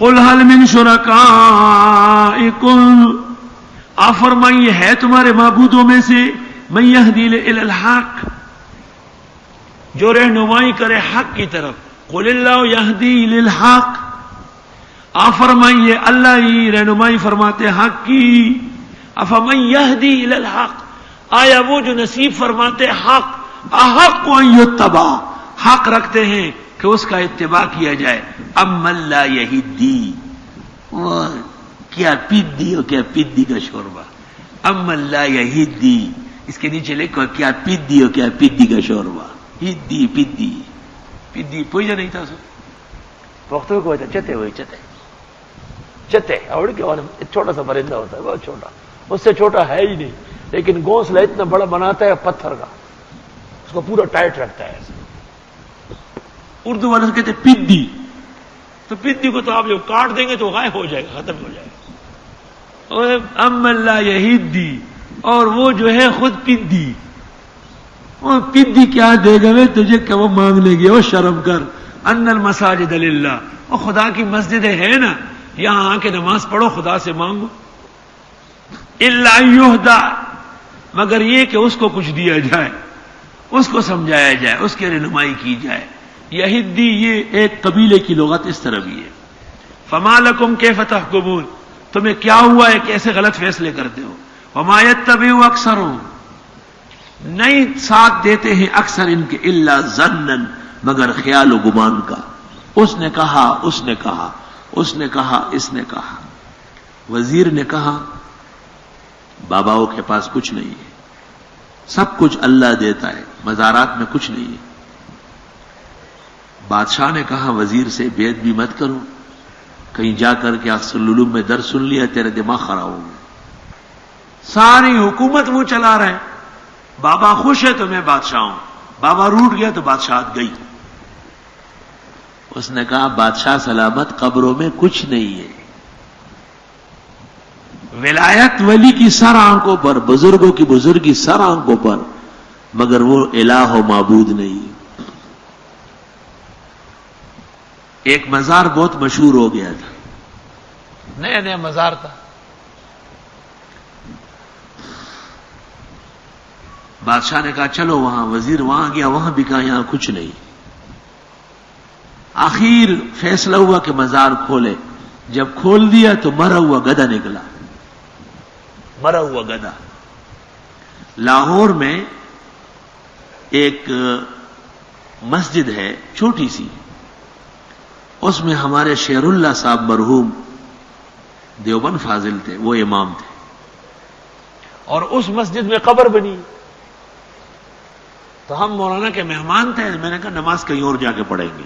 قل هل من شرکائکم، آپ فرمائیے ہے تمہارے معبودوں میں سے من یہدی الی الحق، جو رہنمائی کرے حق کی طرف. قل اللہ یہدی للحق، آپ فرمائیے اللہ ہی رہنمائی فرماتے حق کی. افمن یہدی الی الحق، آیا وہ جو نصیب فرماتے حق، احق ان یتبع، حق رکھتے ہیں کہ اس کا اتباع کیا جائے. امن لا یہدی، کیا پدی ہو، کیا پدی کا شوربہ. امن لا یہدی، اس کے نیچے لکھو کیا پدی ہو، کیا پدی کا شوربہ. ہدی پدی پدی پوجا نہیں تھا سو وقت کو ہوتا چتے ہوئے چتے چتے اور کے چھوٹا سا پرندہ ہوتا ہے، بہت چھوٹا، اس سے چھوٹا ہے ہی نہیں، لیکن گھونسلہ اتنا بڑا بناتا ہے پتھر کا، اس کو پورا ٹائٹ رکھتا ہے ایسے. اردو والے سے کہتے پدی، تو پدی کو تو آپ جب کاٹ دیں گے تو غائب ہو جائے گا، ختم ہو جائے گا. امن لا یہدی، اور وہ جو ہے خود پدی. وہ پدی کیا دے گا میں تجھے کہ وہ مانگ لیں گے. وہ شرم کر. ان المساجد للہ، وہ خدا کی مسجدیں ہیں نا، یہاں آ کے نماز پڑھو، خدا سے مانگو. الا یہدا، مگر یہ کہ اس کو کچھ دیا جائے، اس کو سمجھایا جائے، اس کی رہنمائی کی جائے. یہدی یہ ایک قبیلے کی لغت اس طرح بھی ہے. فما لکم کیف تحکمون، تمہیں کیا ہوا ہے کہ ایسے غلط فیصلے کرتے ہو. وما یتبع اکثرهم، نہیں ساتھ دیتے ہیں اکثر ان کے، الا ظنا، مگر خیال و گمان کا. اس نے کہا، اس نے کہا، اس نے کہا، اس نے کہا. وزیر نے کہا باباؤں کے پاس کچھ نہیں ہے، سب کچھ اللہ دیتا ہے، مزارات میں کچھ نہیں ہے. بادشاہ نے کہا وزیر سے بے ادبی مت کرو، کہیں جا کر کے اصل العلوم میں درس سن لیا تیرے دماغ خراب ہو گیا. ساری حکومت وہ چلا رہا ہے، بابا خوش ہے تو میں بادشاہ ہوں، بابا روٹ گیا تو بادشاہت گئی. اس نے کہا بادشاہ سلامت، قبروں میں کچھ نہیں ہے. ولایت ولی کی سر آنکھوں پر، بزرگوں کی بزرگی سر آنکھوں پر، مگر وہ الہ و معبود نہیں. ایک مزار بہت مشہور ہو گیا تھا، نیا نیا مزار تھا. بادشاہ نے کہا چلو وہاں. وزیر وہاں گیا، وہاں بھی کہا یہاں کچھ نہیں. آخر فیصلہ ہوا کہ مزار کھولے. جب کھول دیا تو مرا ہوا گدھا نکلا، مرا ہوا گدھا. لاہور میں ایک مسجد ہے چھوٹی سی، اس میں ہمارے شیر اللہ صاحب مرحوم دیوبند فاضل تھے، وہ امام تھے، اور اس مسجد میں قبر بنی. تو ہم مولانا کے مہمان تھے. میں نے کہا نماز کہیں اور جا کے پڑھیں گے،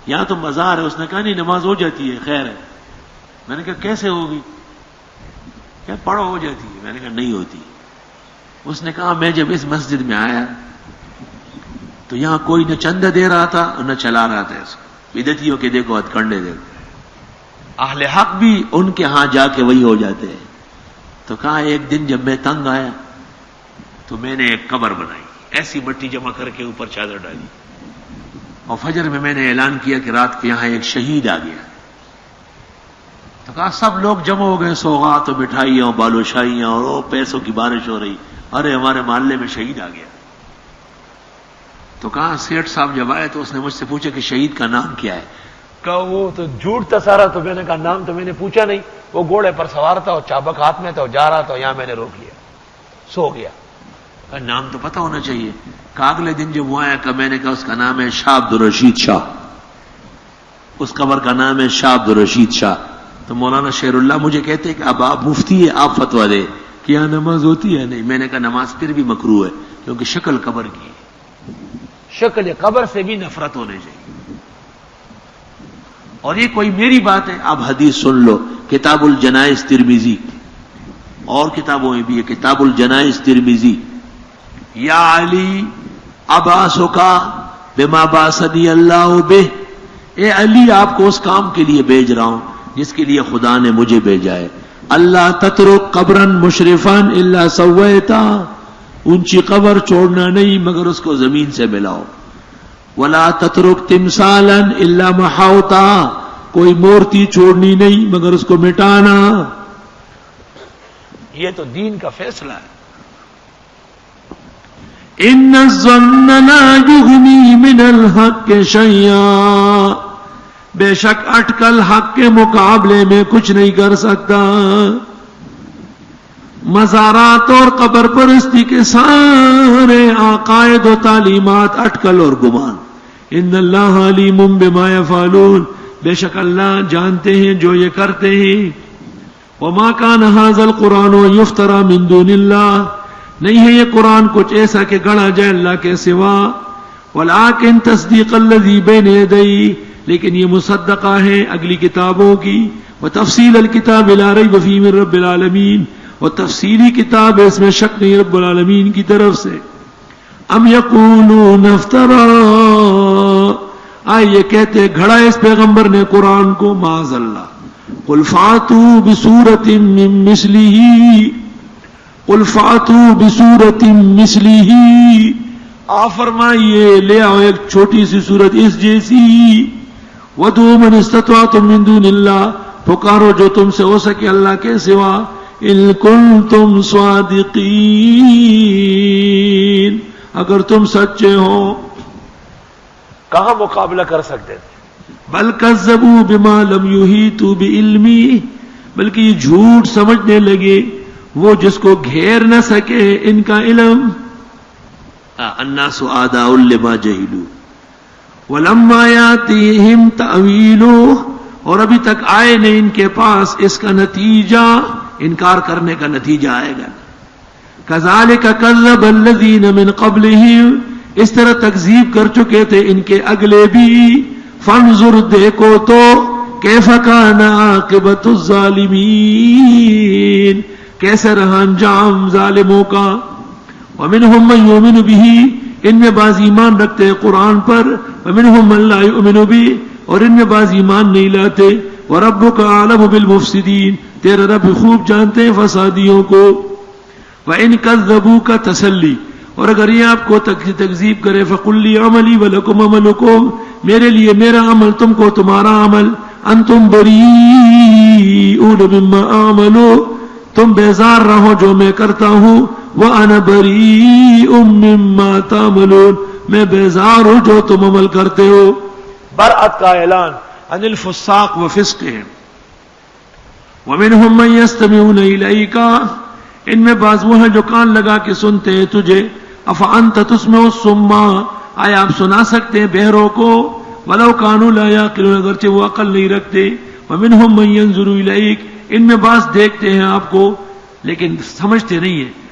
یہاں تو مزار ہے. اس نے کہا نہیں نماز ہو جاتی ہے، خیر ہے. میں نے کہا کیسے ہوگی؟ کیا پڑھو ہو جاتی ہے؟ میں نے کہا نہیں ہوتی. اس نے کہا میں جب اس مسجد میں آیا تو یہاں کوئی نہ چندہ دے رہا تھا اور نہ چلا رہا تھا اس کو. بدعتیوں کے دیکھو ہتھ کنڈے دیکھو، اہل حق بھی ان کے ہاں جا کے وہی ہو جاتے ہیں. تو کہا ایک دن جب میں تنگ آیا تو میں نے ایک قبر بنائی، ایسی مٹی جمع کر کے اوپر چادر ڈالی، اور فجر میں نے اعلان کیا کہ رات کو یہاں ایک شہید آ گیا. تو کہا سب لوگ جمع ہو گئے، سوغات و مٹھائیاں، بالوشائیاں، اور پیسوں کی بارش ہو رہی. ارے ہمارے محلے میں شہید آ گیا. تو کہا سیٹھ صاحب جب آئے تو اس نے مجھ سے پوچھا کہ شہید کا نام کیا ہے؟ کہا وہ تو جھوٹ تھا سارا. تو میں نے کہا نام تو میں نے پوچھا نہیں، وہ گھوڑے پر سوار تھا اور چابک ہاتھ میں تھا اور جا رہا تھا، یہاں میں نے روک لیا، سو گیا. نام تو پتہ ہونا چاہیے. کہ اگلے دن جب وہ آیا کہ میں نے کہا اس کا نام ہے شاہ عبدالرشید شاہ، اس قبر کا نام ہے شاہ عبدالرشید شاہ. تو مولانا شیر اللہ مجھے کہتے کہ اب آپ مفتی ہے، آپ فتویٰ دیں کہ یہاں نماز ہوتی ہے نہیں. میں نے کہا نماز پھر بھی مکروہ ہے، کیونکہ شکل قبر کی ہے، شکل قبر سے بھی نفرت ہونے چاہیے. اور یہ کوئی میری بات ہے، آپ حدیث سن لو. کتاب الجنائز ترمذی، اور کتابوں میں بھی ہے کتاب الجنائز ترمذی. یا علی اباسکا بما باسنی اللہ بہ، اے علی آپ کو اس کام کے لیے بھیج رہا ہوں جس کے لیے خدا نے مجھے بھیجا ہے. اللہ تترک قبرا مشرفا الا سویتا، اونچی قبر چھوڑنا نہیں مگر اس کو زمین سے ملاؤ. ولا تترک تمثالا الا محاوتا، کوئی مورتی چھوڑنی نہیں مگر اس کو مٹانا. یہ تو دین کا فیصلہ ہے. ان الظن لا یغنی من الحق شیئا، بے شک اٹکل حق کے مقابلے میں کچھ نہیں کر سکتا. مزارات اور قبر پرستی کے سارے عقائد و تعلیمات اٹکل اور گمان. ان اللہ علیم بما یفعلون، بے شک اللہ جانتے ہیں جو یہ کرتے ہیں. وما کان ھذا القرآن یفترى من دون اللہ، نہیں ہے یہ قرآن کچھ ایسا کہ گڑا جائے اللہ کے سوا. ولکن تصدیق الذی بین یدیہ، لیکن یہ مصدقہ ہے اگلی کتابوں کی. وتفصیل الکتاب لا ریب فیہ من رب العالمین، اور تفصیلی کتاب ہے اس میں شک نہیں رب العالمین کی طرف سے. ام یقولون افترا، یہ کہتے گھڑا اس پیغمبر نے قرآن کو، معاذ اللہ. قل فاتوا بسورۃ من مثلہ، قل فاتوا بسورۃ مثلہ، آپ فرمائیے لے آؤ ایک چھوٹی سی سورت اس جیسی. وادعوا من استطعتم من دون اللہ، پکارو جو تم سے ہو سکے اللہ کے سوا. ان کنتم صادقین، اگر تم سچے ہو. کہاں مقابلہ کر سکتے تھے؟ بل کذبوا بما لم یحیطوا بعلمہ، بلکہ یہ جھوٹ سمجھنے لگے وہ جس کو گھیر نہ سکے ان کا علم. الناس اعداء لما جہلوا. ولما یاتیہم تأویلہ، اور ابھی تک آئے نہیں ان کے پاس اس کا نتیجہ، انکار کرنے کا نتیجہ آئے گا. کذالک کذب الذین من قبلہم، اس طرح تکذیب کر چکے تھے ان کے اگلے بھی. فانظر، دیکھو تو کیف کان عاقبۃ الظالمین، کیسے رہا انجام ظالموں کا. ومنہم من یؤمن بہ، ان میں بعض ایمان رکھتے ہیں قرآن پر. ومنہم من لا یؤمن بہ، اور ان میں بعض ایمان نہیں لاتے. وربک اعلم بالمفسدین، تیرا رب خوب جانتے ہیں فسادیوں کو. وَإِن كَذَّبُوكَ تسلی، اور اگر یہ آپ کو تکذیب کرے فَقُلْ لِي عَمَلِي وَلَكُمْ عَمَلُكُمْ، میرے لیے میرا عمل، تم کو تمہارا عمل. أَنْتُمْ بَرِيئُونَ مِمَّا أَعْمَلُ، تم بیزار رہو جو میں کرتا ہوں. وَأَنَا بَرِيءٌ مِّمَّا تَعْمَلُونَ، میں بیزار ہوں جو تم عمل کرتے ہو. برأت کا اعلان عن الفساق وفسقهم. ومنهم من يستمعون إليك، ان میں بعض وہ ہیں جو کان لگا کے سنتے ہیں تجھے. افانت تسمع الصم، آیا آپ سنا سکتے ہیں بہروں کو. ولو كانوا لا يعقلون، اگرچہ وہ عقل نہیں رکھتے. ومنهم من ينظر إليك، ان میں بعض دیکھتے ہیں آپ کو لیکن سمجھتے نہیں ہیں.